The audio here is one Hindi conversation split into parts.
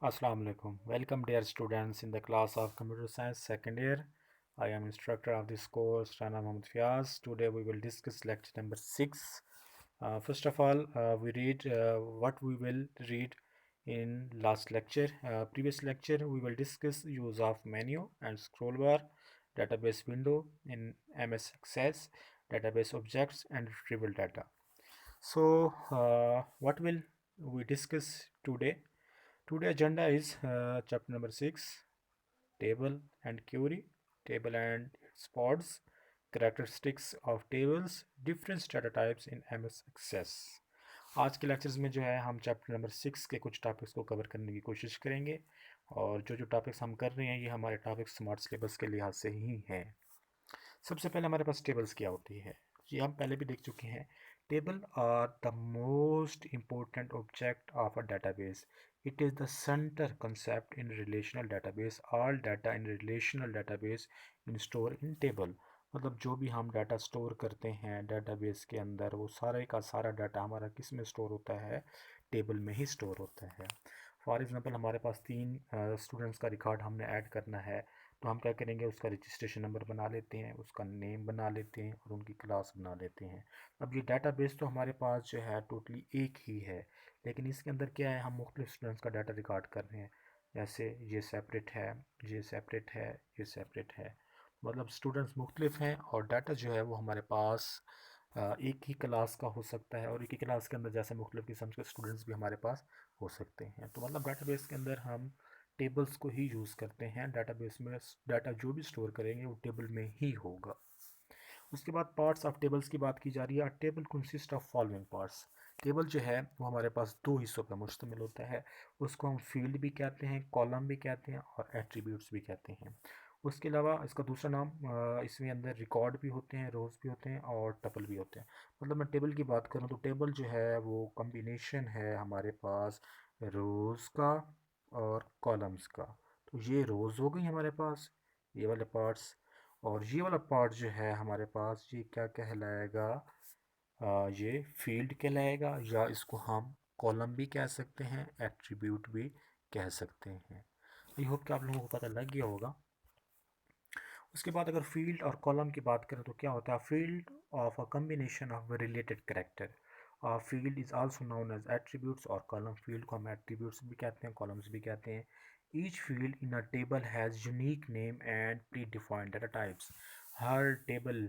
Assalamu alaikum. Welcome, dear students, in the class of Computer Science second year. I am instructor of this course, Rana Mohammad Fiaz. Today we will discuss lecture number 6. First of all, we read what we will read in last lecture. Previous lecture, we will discuss use of menu and scroll bar, database window in MS Access, database objects, and retrieval data. So, what will we discuss today? Today agenda is chapter number 6, table and query, table and its pods, characteristics of tables, different data types in MS Access. आज के लेक्चर्स में जो है हम चैप्टर नंबर 6 के कुछ टॉपिक्स को कवर करने की कोशिश करेंगे और जो जो टॉपिक्स हम कर रहे हैं ये हमारे टॉपिक्स स्मार्ट सिलेबस के लिहाज से ही हैं। सबसे पहले हमारे पास टेबल्स क्या होती है, ये हम पहले भी देख चुके हैं। Table are the most important object of a database. It is the center concept in relational database. All data in relational database in store in table. मतलब जो भी हम डाटा स्टोर करते हैं डेटाबेस के अंदर वो सारे का सारा डाटा हमारा किस में स्टोर होता है, टेबल में ही स्टोर होता है। फॉर एग्जांपल हमारे पास 3 स्टूडेंट्स का रिकॉर्ड हमने ऐड करना है, तो हम क्या करेंगे, उसका रजिस्ट्रेशन नंबर बना लेते हैं, उसका नेम बना लेते हैं और उनकी क्लास बना लेते हैं। अब ये डाटाबेस तो हमारे पास जो है टोटली एक ही है, लेकिन इसके अंदर क्या है, हम मुख्तलिफ स्टूडेंट्स का डाटा रिकॉर्ड कर रहे हैं। जैसे ये सेपरेट है, ये सेपरेट है, ये सेपरेट है, मतलब स्टूडेंट्स मुख्तलिफ हैं और डाटा जो है वो हमारे पास एक ही क्लास का हो सकता है और एक ही क्लास के अंदर जैसे मुख्तलिफ किस्म के स्टूडेंट्स भी हमारे पास हो सकते हैं। तो मतलब डाटाबेस के अंदर हम टेबल्स को ही यूज़ करते हैं। डाटाबेस में डाटा जो भी स्टोर करेंगे वो टेबल में ही होगा। उसके बाद पार्ट्स ऑफ टेबल्स की बात की जा रही है। Table consist of following parts. Table जो है वो हमारे पास 2 हिस्सों पर मुश्तमिल होता है। उसको हम फील्ड भी कहते हैं, कॉलम भी कहते हैं और एट्रीब्यूट्स भी कहते हैं। उसके अलावा इसका दूसरा नाम, इसमें अंदर रिकॉर्ड भी होते हैं, रोज़ भी होते हैं और टपल भी होते हैं। मतलब मैं टेबल की बात करूँ तो टेबल जो है वो कम्बिनेशन है हमारे पास रोज़ का और कॉलम्स का। तो ये रोज़ हो गई हमारे पास, ये वाले पार्ट्स। और ये वाला पार्ट जो है हमारे पास ये क्या कहलाएगा, ये फील्ड कहलाएगा, या इसको हम कॉलम भी कह सकते हैं, एट्रीब्यूट भी कह सकते हैं। आई होप कि आप लोगों को पता लग गया होगा। उसके बाद अगर फील्ड और कॉलम की बात करें तो क्या होता है, field of a combination of related character. Field is also known as attributes और कॉलम। फील्ड को हम एट्रीब्यूट्स भी कहते हैं, कॉलम्स भी कहते हैं। Each field in a table has unique name and pre defined data types. Her table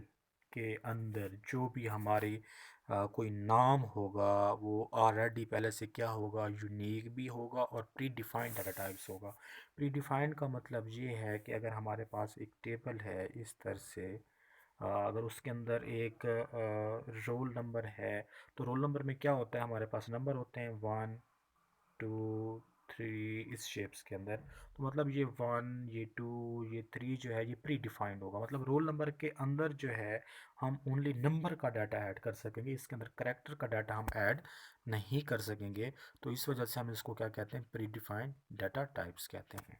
के अंदर जो भी हमारी कोई नाम होगा वो ऑलरेडी पहले से क्या होगा, यूनिक भी होगा और प्री डिफाइंड डाटा टाइप्स होगा। प्री डिफाइंड का मतलब ये है कि अगर हमारे पास एक टेबल है इस तरह से, अगर उसके अंदर एक रोल नंबर है, तो रोल नंबर में क्या होता है, हमारे पास नंबर होते हैं 1 2 3 इस शेप्स के अंदर। तो मतलब ये 1 ये 2 ये 3 जो है ये प्री डिफाइंड होगा। मतलब रोल नंबर के अंदर जो है हम ओनली नंबर का डाटा ऐड कर सकेंगे, इसके अंदर करेक्टर का डाटा हम ऐड नहीं कर सकेंगे। तो इस वजह से हम इसको क्या कहते हैं, प्री डिफाइंड डाटा टाइप्स कहते हैं।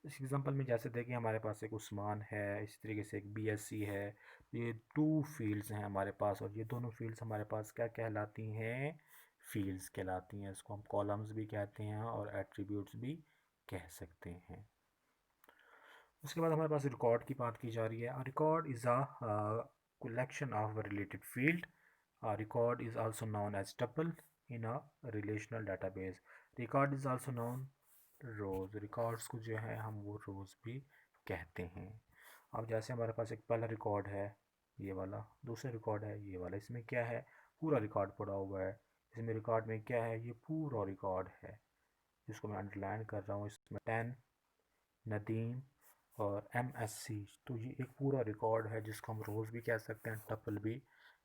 इस एग्जांपल में जैसे देखिए हमारे पास एक उस्मान है, इस तरीके से एक बीएससी है। ये 2 फील्ड्स हैं हमारे पास और ये दोनों फील्ड्स हमारे पास क्या कहलाती हैं, फील्ड्स कहलाती हैं। इसको हम कॉलम्स भी कहते हैं और एट्रीब्यूट्स भी कह सकते हैं। उसके बाद हमारे पास रिकॉर्ड की बात की जा रही है। Record is a collection of related field. A record is also known as tuple in a relational database. Record is also known rows. Records को जो है हम वो रोज़ भी कहते हैं। अब जैसे हमारे पास एक पहला रिकॉर्ड है ये वाला, दूसरा रिकॉर्ड है ये वाला, इसमें क्या है, पूरा रिकॉर्ड पड़ा हुआ है। इसमें रिकॉर्ड में क्या है, ये पूरा रिकॉर्ड है जिसको मैं अंडरलाइन कर रहा हूँ। इसमें 10 नदीम और MSC, तो ये एक पूरा रिकॉर्ड है जिसको हम रोज़ भी कह सकते हैं, टपल भी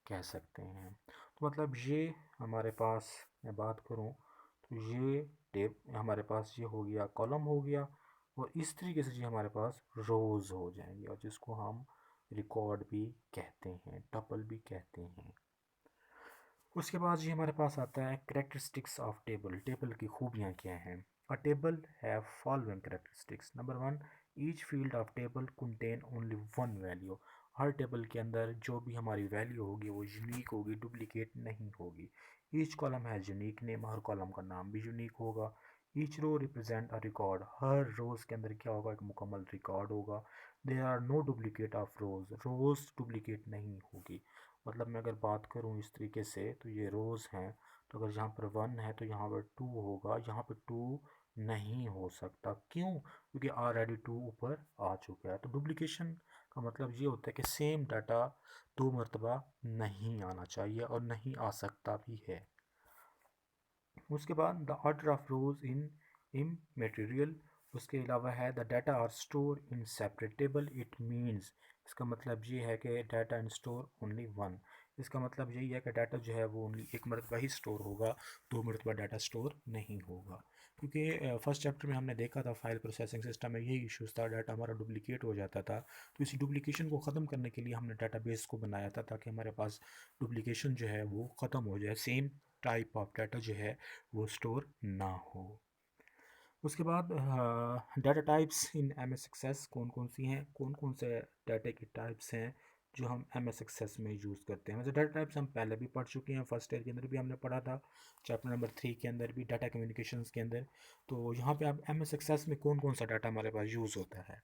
कह सकते हैं। तो मतलब ये हमारे पास, मैं बात करूँ तो ये टेप हमारे पास ये हो गया, कॉलम हो गया, और इस तरीके से जी हमारे पास रोज़ हो जाएंगे और जिसको हम रिकॉर्ड भी कहते हैं, टपल भी कहते हैं। उसके बाद जी हमारे पास आता है करेक्टरिस्टिक्स ऑफ टेबल। टेबल की खूबियाँ क्या हैं। अ table have following characteristics. Number 1, each field of table contain only one value. Her table के अंदर जो भी हमारी वैल्यू होगी वो यूनिक होगी, डुप्लीकेट नहीं होगी। Each column has unique name. हर कॉलम का नाम भी यूनिक होगा। Each row represent a record, हर रोज़ के अंदर क्या होगा, एक मुकम्मल रिकॉर्ड होगा। There are no duplicate of rows, rows duplicate नहीं होगी। मतलब मैं अगर बात करूँ इस तरीके से, तो ये रोज़ हैं, तो अगर यहाँ पर 1 है तो यहाँ पर 2 होगा, यहाँ पर 2 नहीं हो सकता। क्यों? क्योंकि ऑलरेडी 2 ऊपर आ चुका है। तो डुप्लीकेशन का मतलब ये होता है कि सेम डाटा 2 मरतबा नहीं आना चाहिए और नहीं आ सकता भी है। उसके बाद the order of rows in immaterial, उसके अलावा है the data are store in separate table, it means, इसका मतलब ये है कि data in store only one. इसका मतलब यही है कि डाटा जो है वो ओनली एक मरतबा ही स्टोर होगा, 2 मरतबा डाटा स्टोर नहीं होगा। क्योंकि फर्स्ट चैप्टर में हमने देखा था फाइल प्रोसेसिंग सिस्टम में यही इश्यूज़ था, डाटा हमारा डुप्लीकेट हो जाता था। तो इसी डुप्लीकेशन को ख़त्म करने के लिए हमने डाटाबेस को बनाया था, ताकि हमारे पास डुप्लीकेशन जो है वो ख़त्म हो जाए, सेम टाइप ऑफ डाटा जो है वो स्टोर ना हो। उसके बाद data types in M S Access कौन कौन सी हैं, कौन कौन से डाटा की टाइप्स हैं जो हम एम एस एक्सेस में यूज़ करते हैं। मतलब डाटा टाइप्स हम पहले भी पढ़ चुके हैं, फर्स्ट ईयर के अंदर भी हमने पढ़ा था, चैप्टर नंबर 3 के अंदर भी, डाटा कम्युनिकेशंस के अंदर। तो यहाँ पे आप एम एस एक्सेस में कौन कौन सा डाटा हमारे पास यूज़ होता है।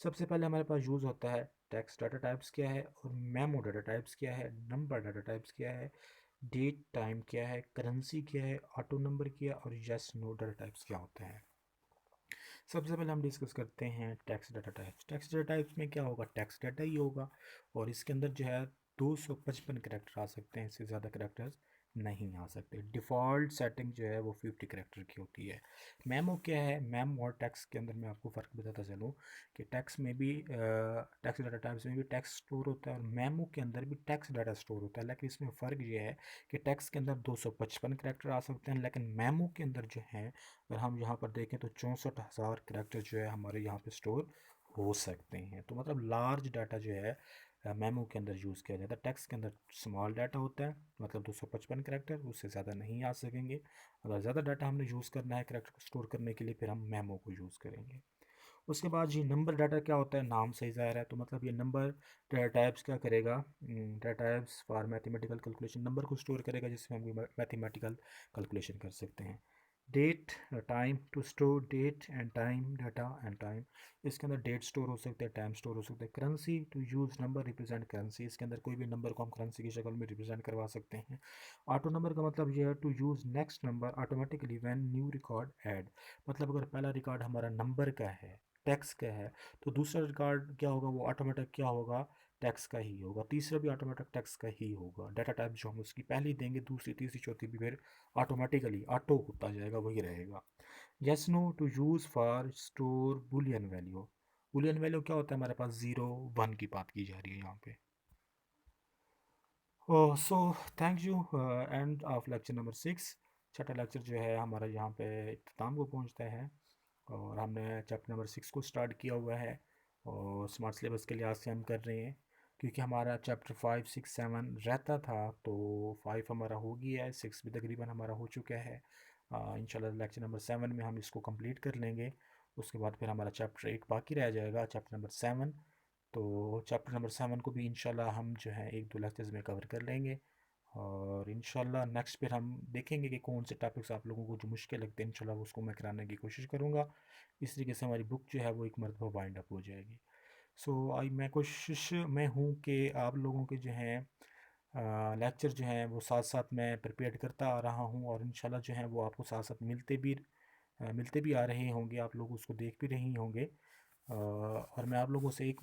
सबसे पहले हमारे पास यूज़ होता है टेक्स्ट डाटा टाइप्स क्या है, और मेमो डाटा टाइप्स क्या है, नंबर डाटा टाइप्स क्या है, डेट टाइम क्या है, करेंसी क्या है, ऑटो नंबर क्या है, और यस नो डाटा टाइप्स क्या होते हैं। सबसे पहले हम डिस्कस करते हैं text data types. Text data types में क्या होगा, टेक्स्ट डाटा ही होगा, और इसके अंदर जो है 255 करेक्टर आ सकते हैं, इससे ज़्यादा करेक्टर्स नहीं आ सकते। डिफ़ॉल्ट सेटिंग जो है वो 50 करेक्टर की होती है। मेमो क्या है, मेम और टेक्स्ट के अंदर मैं आपको फ़र्क बताता चलूँ कि टेक्स्ट में भी टेक्स्ट डाटा टाइप्स में भी टेक्स्ट स्टोर होता है, और मेमो के अंदर भी टेक्स्ट डाटा स्टोर होता है। लेकिन इसमें फ़र्क ये है कि टेक्स्ट के अंदर 255 करेक्टर आ सकते हैं, लेकिन मेमो के अंदर जो है, अगर हम यहाँ पर देखें तो 64,000 करेक्टर जो है हमारे यहाँ पे स्टोर हो सकते हैं। तो मतलब लार्ज डाटा जो है मेमो के अंदर यूज़ किया जाता है। टेक्स्ट के अंदर स्मॉल डाटा होता है, मतलब 255 करेक्टर, उससे ज़्यादा नहीं आ सकेंगे। अगर ज़्यादा डाटा हमने यूज़ करना है करेक्टर को स्टोर करने के लिए, फिर हम मेमो को यूज़ करेंगे। उसके बाद ये नंबर डाटा क्या होता है, नाम से ही ज़ाहिर है। तो मतलब ये नंबर डाटा टाइप्स क्या करेगा, data types for mathematical calculation, number को स्टोर करेगा जिसमें हम मैथमेटिकल कैलकुलेशन कर सकते हैं। Date time, to store date and time, data and time, इसके अंदर डेट स्टोर हो सकते हैं, टाइम स्टोर हो सकते हैं। Currency, to use number represent currency, इसके अंदर कोई भी नंबर को हम करेंसी की शक्ल में रिप्रेजेंट करवा सकते हैं। ऑटो नंबर का मतलब ये है to use next number automatically when new record add, मतलब अगर पहला रिकॉर्ड हमारा नंबर का है, टैक्स का है, तो दूसरा रिकॉर्ड क्या होगा, वो ऑटोमेटिक क्या होगा, टैक्स का ही होगा। तीसरा भी ऑटोमेटिक टैक्स का ही होगा। डाटा टाइप जो हम उसकी पहली देंगे, दूसरी तीसरी चौथी भी फिर ऑटोमेटिकली ऑटो होता जाएगा, वही रहेगा। Yes no, to use for store boolean value, boolean value क्या होता है, हमारे पास 0 1 की बात की जा रही है यहाँ पे। So thank you, end of lecture number 6। छठा लेक्चर जो है हमारा यहाँ पे इख्तिताम को पहुँचता है, और हमने चैप्टर नंबर 6 को स्टार्ट किया हुआ है, और स्मार्ट सिलेबस के लिहाज से हम कर रहे हैं, क्योंकि हमारा चैप्टर 5 6 7 रहता था, तो 5 हमारा हो गया है, 6 भी तकरीबन हमारा हो चुका है। इंशाल्लाह लेक्चर नंबर 7 में हम इसको कंप्लीट कर लेंगे। उसके बाद फिर हमारा चैप्टर 1 बाकी रह जाएगा, चैप्टर नंबर 7। तो चैप्टर नंबर 7 को भी इंशाल्लाह हम जो है 1 2 लेक्चर्स में कवर कर लेंगे, और इंशाल्लाह नेक्स्ट फिर हम देखेंगे कि कौन से टॉपिक्स आप लोगों को जो मुश्किल लगते हैं, इंशाल्लाह उसको मैं कराने की कोशिश करूँगा। इस तरीके से हमारी बुक जो है वो एक मरतबा वाइंड अप हो जाएगी। सो आई मैं कोशिश में हूँ कि आप लोगों के जो हैं लेक्चर जो हैं वो साथ साथ मैं प्रिपेयर करता आ रहा हूँ, और इंशाल्लाह जो है वो आपको साथ साथ मिलते भी आ रहे होंगे, आप लोग उसको देख भी रही होंगे। और मैं आप लोगों से एक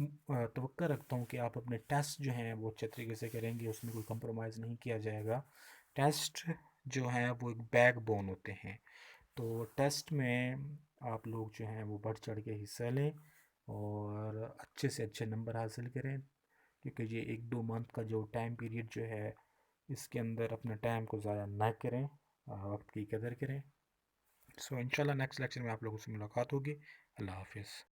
तवक्का रखता हूँ कि आप अपने टेस्ट जो हैं वो अच्छे तरीके से करेंगे, उसमें कोई कंप्रोमाइज़ नहीं किया जाएगा। टेस्ट जो हैं वो एक बैकबोन होते हैं, तो टेस्ट में आप लोग जो हैं वो बढ़ चढ़ के हिस्सा लें, और अच्छे से अच्छे नंबर हासिल करें, क्योंकि ये 1 2 मंथ का जो टाइम पीरियड जो है, इसके अंदर अपने टाइम को ज़ाया ना करें, वक्त की कदर करें। सो इंशाल्लाह नेक्स्ट लेक्चर में आप लोगों से मुलाकात होगी। अल्लाह हाफिज़।